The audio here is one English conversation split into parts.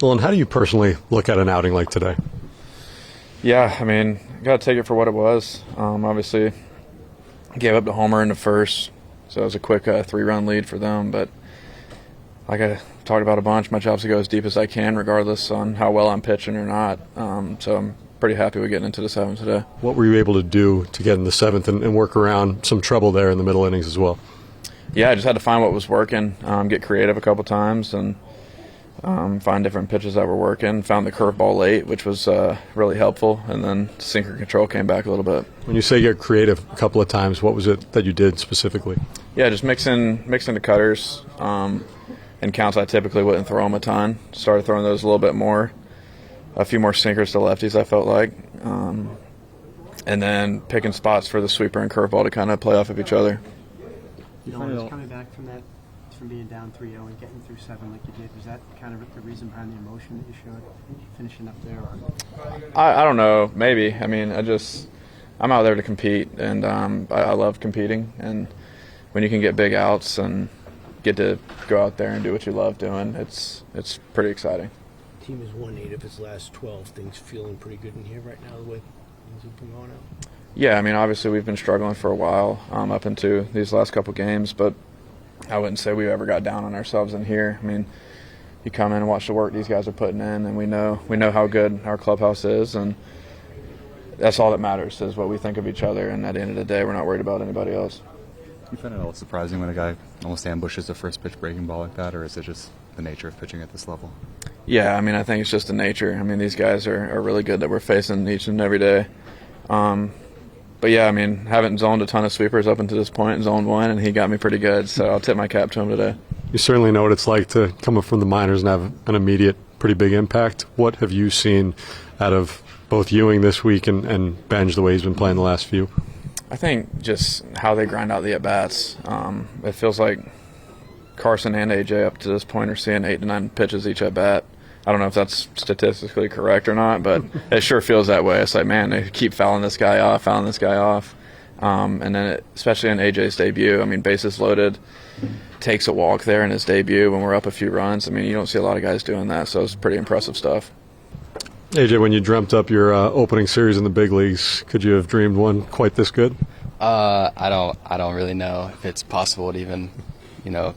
Well, and how do you personally look at an outing like today? Yeah, I mean, got to take it for what it was. Obviously, gave up the homer in the first, so it was a quick 3-run lead for them. But like I talked about a bunch, my job's to go as deep as I can, regardless on how well I'm pitching or not. So I'm pretty happy with getting into the 7th today. What were you able to do to get in the 7th and work around some trouble there in the middle innings as well? Yeah, I just had to find what was working, get creative a couple times, and find different pitches that were working. Found the curveball late, which was really helpful, and then sinker control came back a little bit. When you say get creative a couple of times, what was it that you did specifically? Yeah, just mixing the cutters and counts I typically wouldn't throw them a ton. Started throwing those a little bit more. A few more sinkers to lefties, I felt like. And then picking spots for the sweeper and curveball to kind of play off of each other. Nolan, coming back from that, from being down 3-0 and getting through 7 like you did, was that kind of the reason behind the emotion that you showed finishing up there? Or? I don't know, maybe. I mean, I'm out there to compete, and I love competing. And when you can get big outs and get to go out there and do what you love doing, it's pretty exciting. The team has won 8 of its last 12. Things feeling pretty good in here right now, the way things have been going out? Yeah, I mean, obviously we've been struggling for a while up into these last couple games, but I wouldn't say we ever got down on ourselves in here. I mean, you come in and watch the work these guys are putting in, and we know how good our clubhouse is, and that's all that matters is what we think of each other. And at the end of the day, we're not worried about anybody else. Do you find it all surprising when a guy almost ambushes a first pitch breaking ball like that, or is it just the nature of pitching at this level? Yeah, I mean, I think it's just the nature. I mean, these guys are really good that we're facing each and every day. But yeah, I mean, haven't zoned a ton of sweepers up until this point in zone 1, and he got me pretty good, so I'll tip my cap to him today. You certainly know what it's like to come up from the minors and have an immediate, pretty big impact. What have you seen out of both Ewing this week and Benj, the way he's been playing the last few? I think just how they grind out the at-bats. It feels like Carson and AJ up to this point are seeing 8 to 9 pitches each at-bat. I don't know if that's statistically correct or not, but it sure feels that way. It's like, man, they keep fouling this guy off. And then especially in AJ's debut, I mean, bases loaded, takes a walk there in his debut when we're up a few runs. I mean, you don't see a lot of guys doing that, so it's pretty impressive stuff. AJ, when you dreamt up your opening series in the big leagues, could you have dreamed one quite this good? I don't really know if it's possible to even, yeah,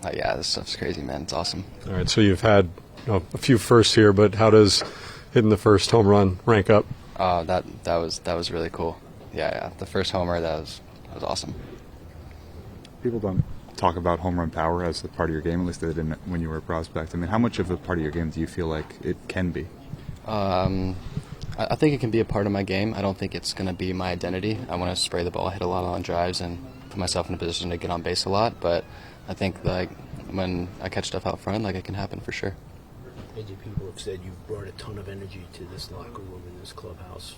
this stuff's crazy, man. It's awesome. All right, so you've had a few firsts here, but how does hitting the first home run rank up? That was really cool. Yeah, the first homer, that was awesome. People don't talk about home run power as a part of your game, at least they didn't when you were a prospect. I mean, how much of a part of your game do you feel like it can be? I think it can be a part of my game. I don't think it's going to be my identity. I want to spray the ball, hit a lot on drives, and put myself in a position to get on base a lot. But I think when I catch stuff out front, it can happen for sure. AJ, people have said you've brought a ton of energy to this locker room and this clubhouse.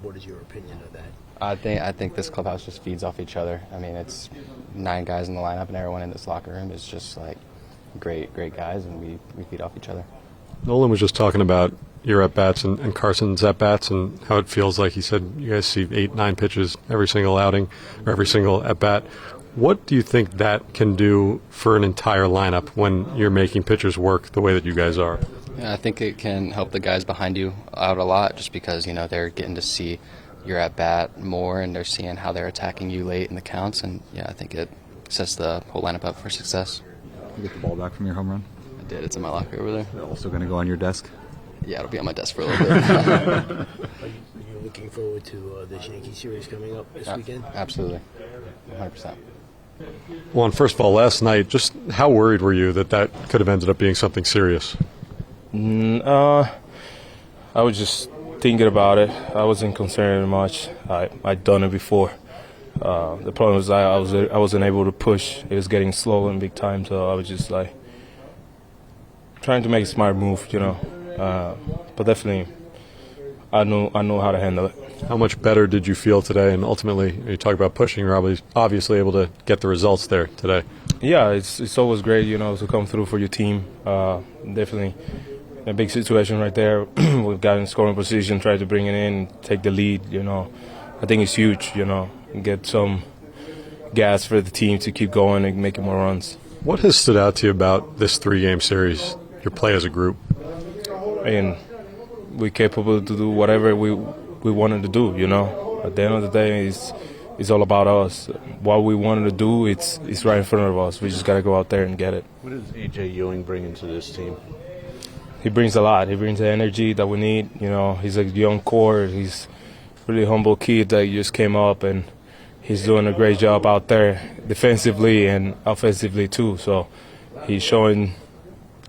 What is your opinion of that? I think this clubhouse just feeds off each other. I mean, it's 9 guys in the lineup, and everyone in this locker room is just great guys, and we feed off each other. Nolan was just talking about your at-bats and Carson's at-bats and how it feels like. He said you guys see 8, 9 pitches every single outing or every single at-bat. What do you think that can do for an entire lineup when you're making pitchers work the way that you guys are? Yeah, I think it can help the guys behind you out a lot just because, they're getting to see your at-bat more and they're seeing how they're attacking you late in the counts. And, yeah, I think it sets the whole lineup up for success. You get the ball back from your home run? I did. It's in my locker over there. Also going to go on your desk? Yeah, it'll be on my desk for a little bit. Are you looking forward to this Yankee series coming up this weekend? Absolutely. 100%. Well, and first of all, last night, just how worried were you that could have ended up being something serious? I was just thinking about it. I wasn't concerned much. I'd done it before. The problem was I wasn't able to push. It was getting slow and big time, so I was just trying to make a smart move, But definitely, I know how to handle it. How much better did you feel today? And ultimately, you talk about pushing. You're obviously able to get the results there today. Yeah, it's always great, to come through for your team. Definitely a big situation right there. We've got in scoring position, try to bring it in, take the lead. I think it's huge. Get some gas for the team to keep going and making more runs. What has stood out to you about this 3-game series? Your play as a group? and we're capable to do whatever we wanted to do. You know, at the end of the day, it's all about us. What we wanted to do, it's right in front of us. We just got to go out there and get it. What does AJ Ewing bring into this team? He brings a lot. He brings the energy that we need. You know, he's a young core. He's really humble kid that just came up, and he's doing a great job out there defensively and offensively too. So he's showing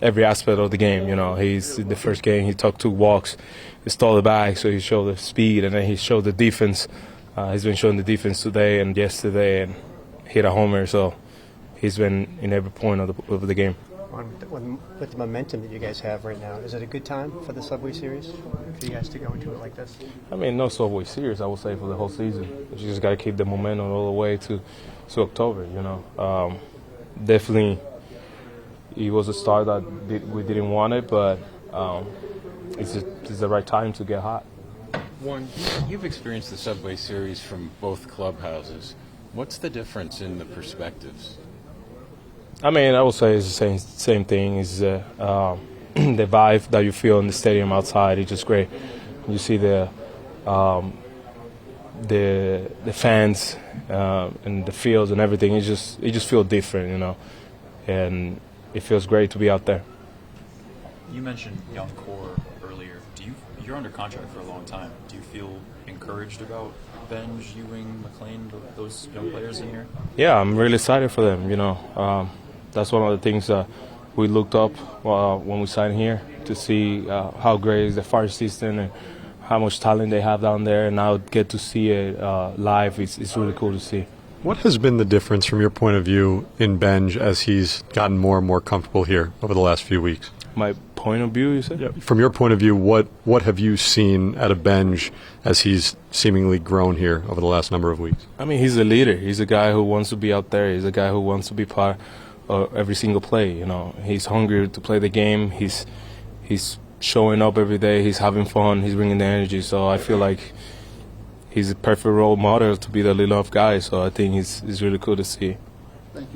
every aspect of the game. You know, he's in the first game he took 2 walks, he stole the bag, so he showed the speed, and then he showed the defense. He's been showing the defense today and yesterday, and hit a homer. So he's been in every point of the game. With the momentum that you guys have right now, is it a good time for the Subway Series for you guys to go into it like this? I mean, no Subway Series, I would say, for the whole season. You just got to keep the momentum all the way to October, you know. Definitely, it was a start that we didn't want it, but it's the right time to get hot. Juan, you've experienced the Subway Series from both clubhouses. What's the difference in the perspectives? I mean, I would say it's the same thing. It's the vibe that you feel in the stadium outside. It's just great. You see the fans and the fields and everything. It just feels different, you know, and it feels great to be out there. You mentioned young core earlier. You're under contract for a long time. Do you feel encouraged about Benj, Ewing, McLean, those young players in here? Yeah, I'm really excited for them. You know, that's one of the things that we looked up when we signed here, to see how great is the farm system and how much talent they have down there, and now get to see it live. It's really cool to see. What has been the difference from your point of view in Benj as he's gotten more and more comfortable here over the last few weeks? My point of view, you said? Yeah. From your point of view, what have you seen at a Benj as he's seemingly grown here over the last number of weeks? I mean, he's a leader. He's a guy who wants to be out there. He's a guy who wants to be part of every single play. You know, he's hungry to play the game. He's showing up every day. He's having fun. He's bringing the energy. So I feel like he's a perfect role model to be the leader of guys. So I think it's really cool to see. Thank you.